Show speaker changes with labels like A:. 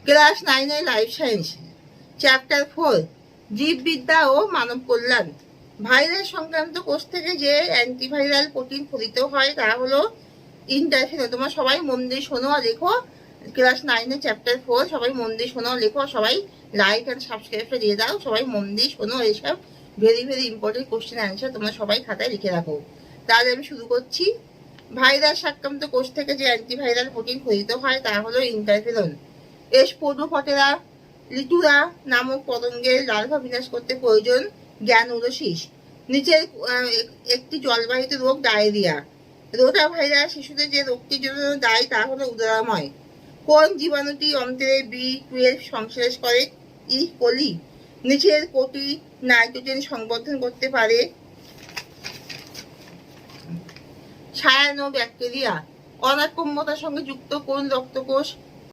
A: Class 9 life science chapter 4 জীববিদ্যা ও মানব কল্যাণ। Virus সংক্রান্ত কোষ থেকে যে অ্যান্টিভাইরাল প্রোটিন ফলিত হয় তা হলো ইন্টারফেরন। তোমরা সবাই মন দিয়ে শোনো আর লেখো। ক্লাস 9 চ্যাপ্টার 4 সবাই মন দিয়ে শোনো লেখো। সবাই লাইক আর সাবস্ক্রাইবটা দিয়ে দাও। সবাই মন দিয়ে শোনো। এইসব very very important question answer তোমরা সবাই খাতায় লিখে রাখো। তাহলে আমি শুরু করছি। ভাইরাস আক্রান্ত কোষ থেকে যে অ্যান্টিভাইরাল প্রোটিন ফলিত হয় তা হলো ইন্টারফেরন। স্পোডোফটেরা লিটুরা নামক পতঙ্গের লার্ভা বিনাশ করতে প্রয়োজন জ্ঞানুরোসিস। নিচের একটি জলবাহিত রোগ ডায়রিয়া। রোটা ভাইরাস শিশুদের যে রোগটির জন্য দায়ী তা হলো উদরাময়। কোন জীবাণুটি অন্ত্রে B12 সংশ্লেষ করে? ই কোলি। নিচের কোটি নাইট্রোজেন সংবর্ধন করতে পারে? Cyano bacteria. অনাক্রম্যতার সঙ্গে যুক্ত কোন রক্তকোষ?